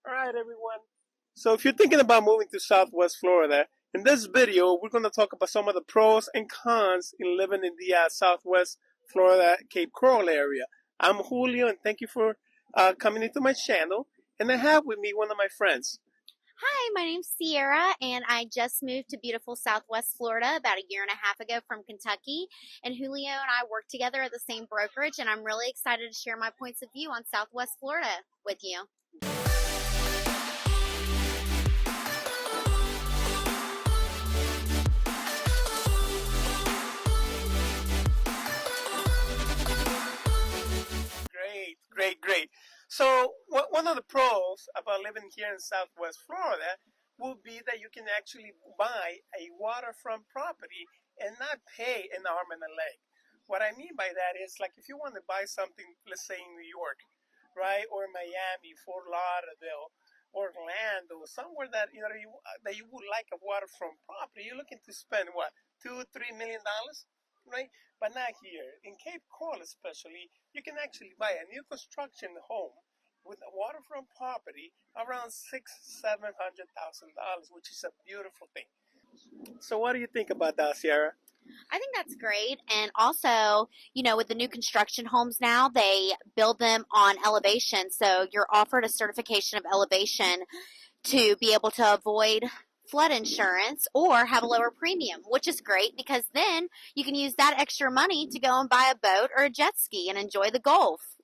All right, everyone. So if you're thinking about moving to Southwest Florida, in this video, we're going to talk about some of the pros and cons in living in the Southwest Florida Cape Coral area. I'm Julio, and thank you for coming into my channel. And I have with me one of my friends. Hi, my name's Sierra, and I just moved to beautiful Southwest Florida about a year and a half ago from Kentucky. And Julio and I work together at the same brokerage, and I'm really excited to share my points of view on Southwest Florida with you. Great. So one of the pros about living here in Southwest Florida will be that you can actually buy a waterfront property and not pay an arm and a leg. What I mean by that is, like, if you want to buy something, let's say in New York, right, or Miami, Fort Lauderdale, Orlando, somewhere that that you would like a waterfront property, you're looking to spend what, $2-3 million, right? But not here. In Cape Coral, especially, you can actually buy a new construction home with a waterfront property around $600,000-700,000, which is a beautiful thing. So, what do you think about that, Sierra? I think that's great. And also, with the new construction homes now, they build them on elevation. So you're offered a certification of elevation to be able to avoid flood insurance or have a lower premium, which is great because then you can use that extra money to go and buy a boat or a jet ski and enjoy the Gulf.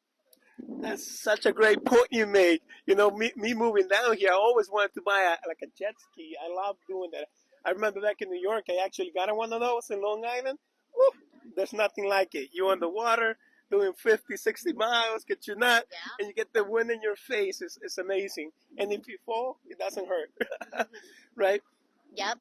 That's such a great point you make. Me moving down here, I always wanted to buy a jet ski. I love doing that. I remember back in New York, I actually got one of those in Long Island. Woo, there's nothing like it. You're on the water doing 50, 60 miles, get your nut, Yeah. and you get the wind in your face. It's amazing. And if you fall, it doesn't hurt, right? Yep.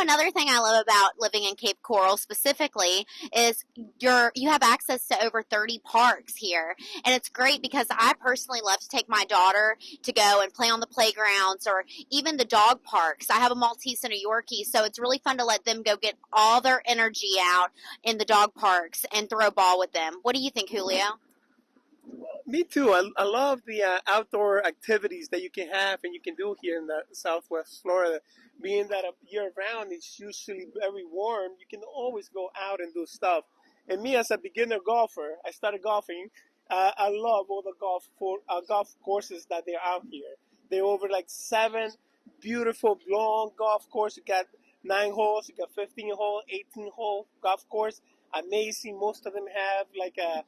Another thing I love about living in Cape Coral specifically is you have access to over 30 parks here. And it's great because I personally love to take my daughter to go and play on the playgrounds or even the dog parks. I have a Maltese and a Yorkie, so it's really fun to let them go get all their energy out in the dog parks and throw a ball with them. What do you think, Julio? Me too. I love the outdoor activities that you can have and you can do here in the Southwest Florida. Being that year round it's usually very warm, you can always go out and do stuff. And me, as a beginner golfer, I started golfing. I love all the golf courses that they're out here. They're over like 7 beautiful long golf courses. You got 9 holes, you got 15-hole, 18-hole golf course. Amazing. Most of them have like a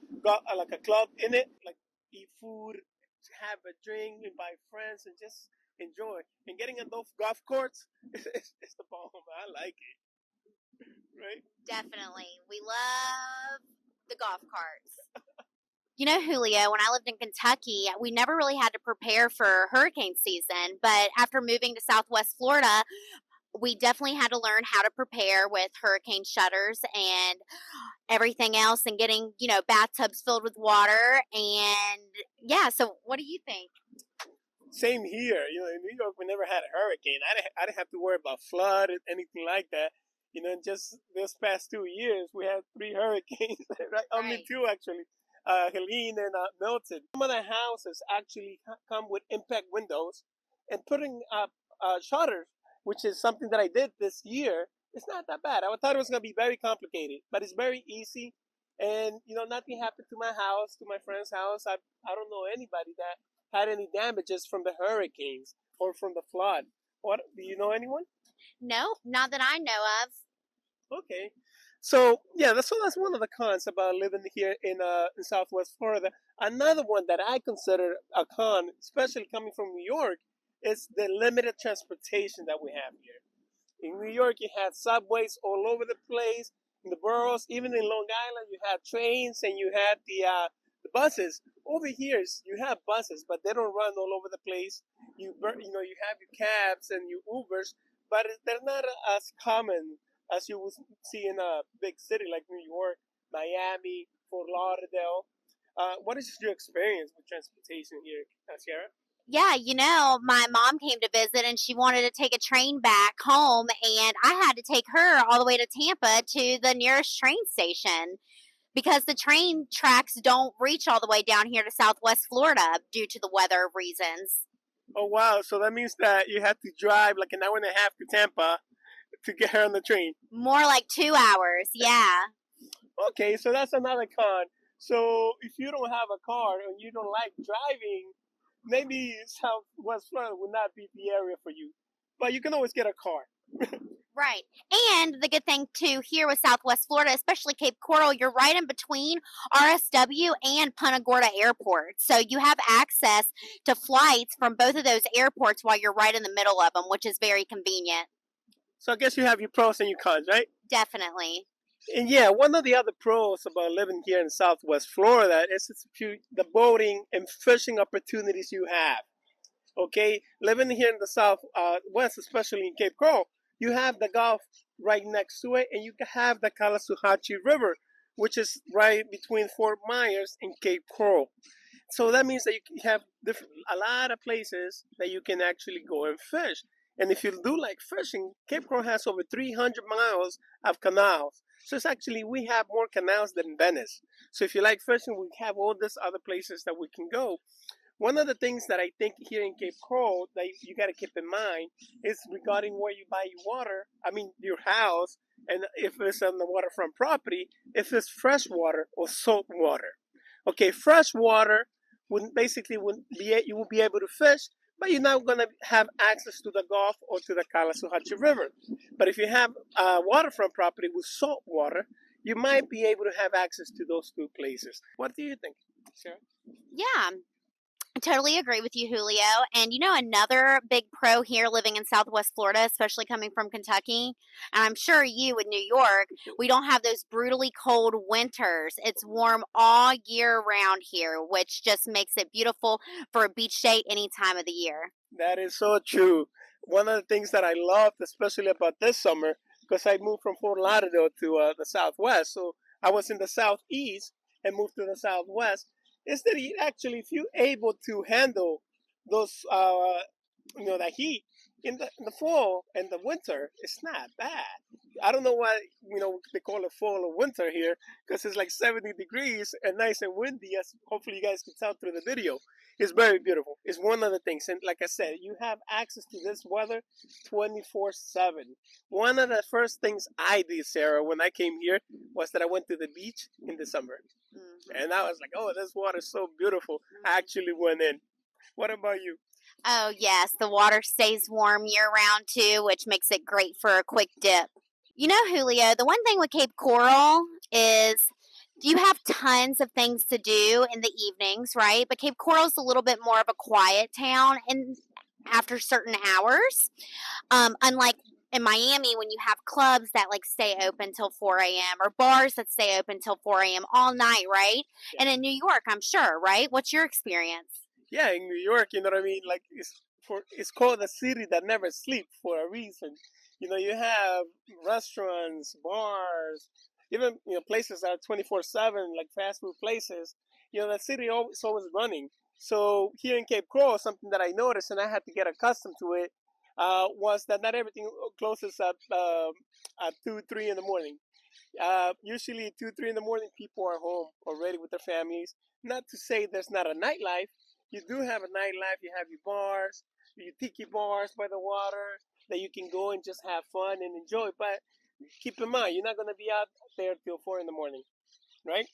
club in it, like eat food, have a drink, invite friends, and just enjoy. And getting on those golf courts is the bomb. I like it. Right? Definitely. We love the golf carts. Julio, when I lived in Kentucky, we never really had to prepare for hurricane season, but after moving to Southwest Florida, we definitely had to learn how to prepare with hurricane shutters and everything else and getting, bathtubs filled with water. And yeah, so what do you think? Same here. In New York, we never had a hurricane. I didn't have to worry about flood or anything like that. Just this past 2 years, we had 3 hurricanes, right? Right. Me too, actually. Helene and Milton. Some of the houses actually come with impact windows, and putting up shutters, which is something that I did this year. It's not that bad. I thought it was going to be very complicated, but it's very easy. And, nothing happened to my house, to my friend's house. I don't know anybody that had any damages from the hurricanes or from the flood. What, do you know anyone? No, not that I know of. Okay. So, yeah, that's one of the cons about living here in Southwest Florida. Another one that I consider a con, especially coming from New York, is the limited transportation that we have here. In New York, you had subways all over the place. In the boroughs, even in Long Island, you had trains and you had the buses. Over here, you have buses, but they don't run all over the place. You have your cabs and your Ubers, but they're not as common as you would see in a big city like New York, Miami, Fort Lauderdale. What is your experience with transportation here, Sierra? Yeah, my mom came to visit and she wanted to take a train back home, and I had to take her all the way to Tampa to the nearest train station because the train tracks don't reach all the way down here to Southwest Florida due to the weather reasons. Oh wow! So that means that you have to drive like an hour and a half to Tampa to get her on the train. More like 2 hours. Yeah. Okay, so that's another con. So if you don't have a car and you don't like driving, maybe Southwest Florida would not be the area for you. But you can always get a car. Right. And the good thing too here with Southwest Florida, especially Cape Coral, you're right in between RSW and Punta Gorda Airport. So you have access to flights from both of those airports while you're right in the middle of them, which is very convenient. So I guess you have your pros and your cons, right? Definitely. And yeah, one of the other pros about living here in Southwest Florida is the boating and fishing opportunities you have. Okay, living here in the Southwest, especially in Cape Coral, you have the Gulf right next to it, and you have the Calasuhachi River, which is right between Fort Myers and Cape Coral. So that means that you have a lot of places that you can actually go and fish. And if you do like fishing, Cape Coral has over 300 miles of canals. So it's actually, we have more canals than Venice. So if you like fishing, we have all these other places that we can go. One of the things that I think here in Cape Coral that you got to keep in mind is regarding where you buy your water. I mean, your house, and if it's on the waterfront property, if it's fresh water or salt water. Okay, fresh water would be you will be able to fish, but you're not gonna have access to the Gulf or to the Calasuhachi River. But if you have waterfront property with salt water, you might be able to have access to those two places. What do you think, Sarah? Yeah. I totally agree with you, Julio. And another big pro here living in Southwest Florida, especially coming from Kentucky, and I'm sure you in New York, we don't have those brutally cold winters. It's warm all year round here, which just makes it beautiful for a beach day any time of the year. That is so true. One of the things that I loved, especially about this summer, because I moved from Fort Lauderdale to the Southwest, so I was in the Southeast and moved to the Southwest, is that actually, if you're able to handle those, the heat in the fall and the winter, it's not bad. I don't know why they call it fall or winter here because it's like 70 degrees and nice and windy. As hopefully you guys can tell through the video, it's very beautiful. It's one of the things, and like I said, you have access to this weather 24/7. One of the first things I did, Sarah, when I came here was that I went to the beach in the summer, and I was like, "Oh, this water is so beautiful." I actually went in. What about you? Oh, yes, the water stays warm year round too, which makes it great for a quick dip. Julio, the one thing with Cape Coral is you have tons of things to do in the evenings, right? But Cape Coral's a little bit more of a quiet town and after certain hours. Unlike in Miami when you have clubs that like stay open till 4 a.m. or bars that stay open till 4 a.m. all night, right? Yeah. And in New York, I'm sure, right? What's your experience? Yeah, in New York, you know what I mean? Like it's called the city that never sleeps for a reason. You have restaurants, bars, even places that are 24/7, like fast food places. The city is always running. So here in Cape Coral, something that I noticed, and I had to get accustomed to it, was that not everything closes at 2, 3 in the morning. Usually 2, 3 in the morning, people are home already with their families. Not to say there's not a nightlife. You do have a nightlife. You have your bars, your tiki bars by the water that you can go and just have fun and enjoy. But keep in mind, you're not going to be out there till 4 in the morning, right?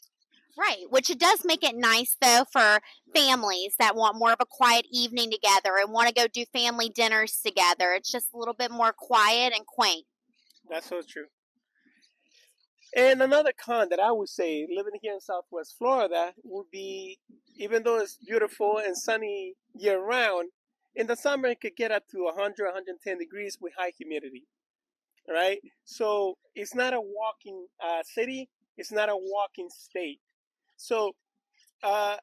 Right, which it does make it nice though for families that want more of a quiet evening together and want to go do family dinners together. It's just a little bit more quiet and quaint. That's so true. And another con that I would say, living here in Southwest Florida, would be even though it's beautiful and sunny year round, in the summer it could get up to 100, 110 degrees with high humidity, right? So it's not a walking city, it's not a walking state. So uh,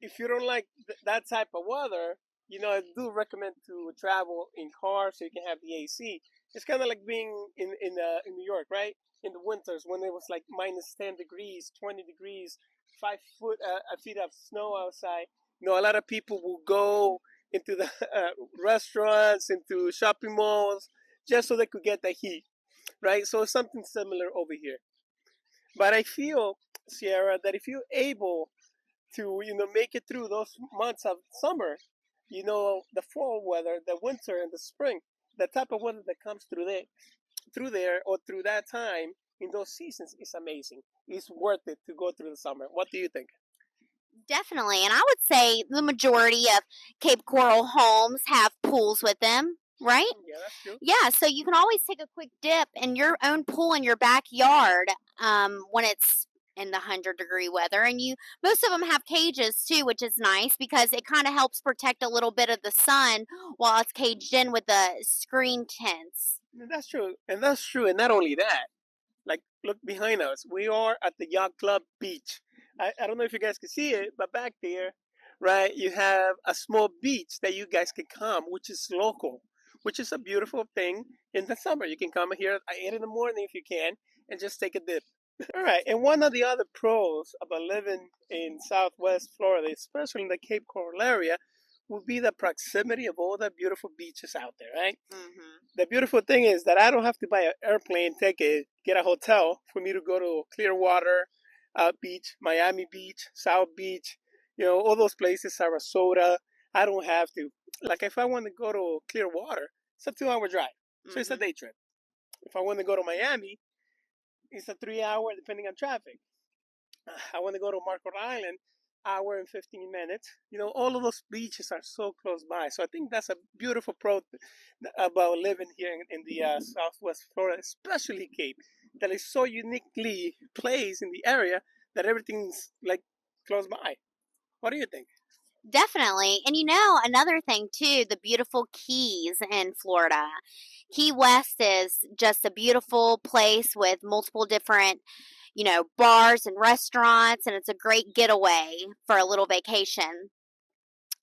if you don't like that type of weather, I do recommend to travel in cars so you can have the AC. It's kind of like being in New York, right? In the winters when it was like -10 degrees, 20 degrees, 5 feet of snow outside. A lot of people will go into the restaurants, into shopping malls, just so they could get the heat, right? So it's something similar over here. But I feel, Sierra, that if you're able to make it through those months of summer, the fall weather, the winter and the spring, the type of weather that comes through there or through that time in those seasons is amazing. It's worth it to go through the summer. What do you think? Definitely. And I would say the majority of Cape Coral homes have pools with them, right? Yeah, that's true. Yeah, so you can always take a quick dip in your own pool in your backyard when it's in the 100-degree weather. And most of them have cages too, which is nice because it kind of helps protect a little bit of the sun while it's caged in with the screen tents. That's true. And that's true. And not only that, like, look behind us. We are at the Yacht Club Beach. I don't know if you guys can see it, but back there, right, you have a small beach that you guys can come, which is local, which is a beautiful thing in the summer. You can come here at 8 in the morning if you can and just take a dip. All right, and one of the other pros about living in Southwest Florida, especially in the Cape Coral area, would be the proximity of all the beautiful beaches out there, right? Hmm. The beautiful thing is that I don't have to buy an airplane ticket, get a hotel for me to go to Clearwater Beach, Miami Beach, South Beach, all those places, Sarasota. I don't have to. Like if I want to go to Clearwater, it's a 2 hour drive. So it's a Hmm. day trip. If I want to go to Miami, it's a 3 hour depending on traffic. I want to go to Marco Island, hour and 15 minutes. All of those beaches are so close by. So I think that's a beautiful pro about living here in the Southwest Florida, especially Cape, that is so uniquely placed in the area that everything's like close by. What do you think? Definitely. And another thing too, the beautiful Keys in Florida. Key West is just a beautiful place with multiple different, bars and restaurants, and it's a great getaway for a little vacation.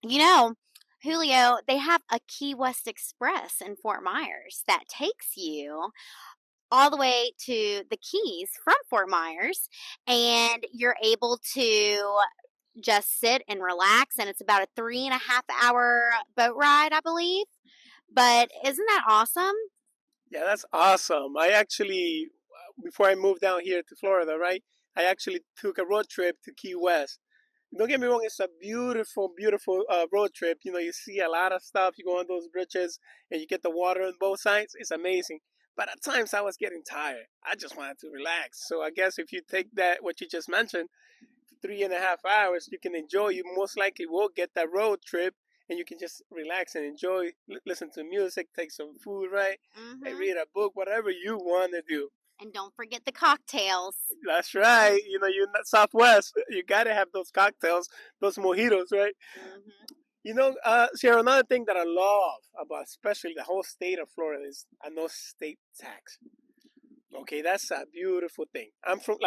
You know, Julio, they have a Key West Express in Fort Myers that takes you all the way to the Keys from Fort Myers, and you're able to just sit and relax. And it's about a 3.5 hour boat ride, I believe. But isn't that awesome? Yeah, that's awesome. I actually, before I moved down here to Florida, right, I actually took a road trip to Key West. Don't get me wrong, it's a beautiful, beautiful road trip. You see a lot of stuff. You go on those bridges and you get the water on both sides. It's amazing. But at times I was getting tired. I just wanted to relax. So I guess if you take that, what you just mentioned, 3.5 hours, you can enjoy. You most likely will get that road trip and you can just relax and enjoy, listen to music, take some food, right? And Hmm. read a book, whatever you want to do. And don't forget the cocktails. That's right. You're in the Southwest. You got to have those cocktails, those mojitos, right? Hmm. Sierra, another thing that I love about especially the whole state of Florida is a no state tax. Okay, that's a beautiful thing. I'm from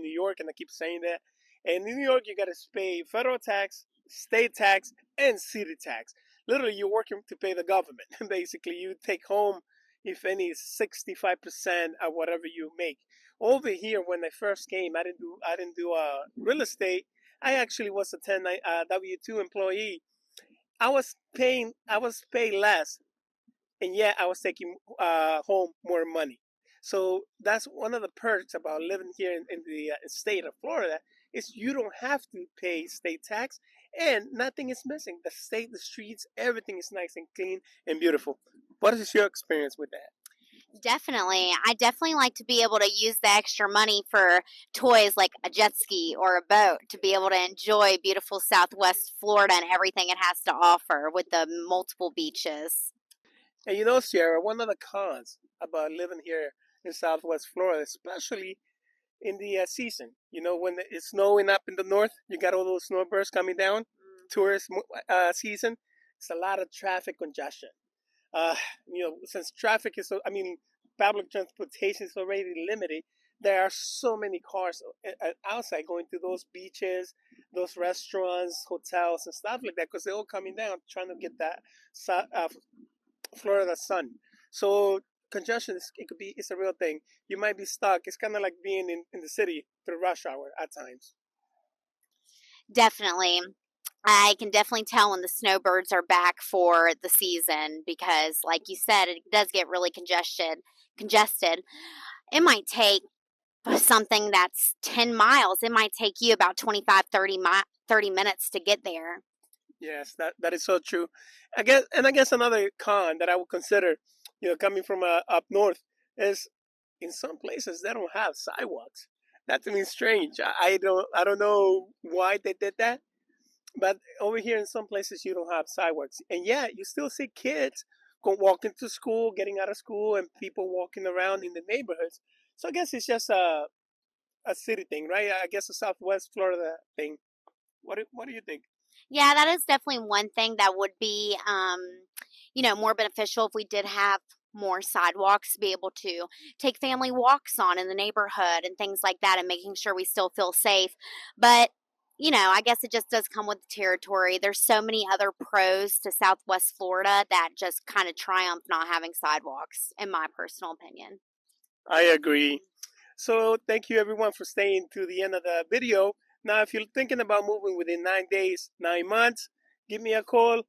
New York, and I keep saying that. And in New York, you got to pay federal tax, state tax, and city tax. Literally, you're working to pay the government. Basically, you take home, if any, 65% of whatever you make. Over here, when I first came, I didn't do real estate. I actually was a W-2 employee. I was paid less, and yet I was taking home more money. So that's one of the perks about living here in the state of Florida is you don't have to pay state tax, and nothing is missing. The streets, everything is nice and clean and beautiful. What is your experience with that? Definitely. I definitely like to be able to use the extra money for toys like a jet ski or a boat to be able to enjoy beautiful Southwest Florida and everything it has to offer with the multiple beaches. And Sierra, one of the cons about living here in Southwest Florida, especially in the season. When it's snowing up in the north, you got all those snowbirds coming down. Tourist season, it's a lot of traffic congestion. Uh, since traffic is so, I mean, public transportation is already limited. There are so many cars outside going to those beaches, those restaurants, hotels, and stuff like that because they're all coming down trying to get that Florida sun. So congestion it's a real thing. You might be stuck. It's kind of like being in the city through rush hour at times. Definitely. I can definitely tell when the snowbirds are back for the season because, like you said, it does get really congested. It might take something that's 10 miles, it might take you about 25, 30 minutes to get there. Yes, that is so true. I guess another con that I would consider, coming from up north, is in some places they don't have sidewalks. That to me is strange. I don't know why they did that, but over here in some places you don't have sidewalks, and yet you still see kids go walking to school, getting out of school, and people walking around in the neighborhoods. So I guess it's just a city thing, right? I guess a Southwest Florida thing. What do you think? Yeah, that is definitely one thing that would be, more beneficial if we did have more sidewalks to be able to take family walks on in the neighborhood and things like that, and making sure we still feel safe. But, I guess it just does come with the territory. There's so many other pros to Southwest Florida that just kind of triumph not having sidewalks, in my personal opinion. I agree. So thank you everyone for staying to the end of the video. Now, if you're thinking about moving within 9 days, 9 months, give me a call.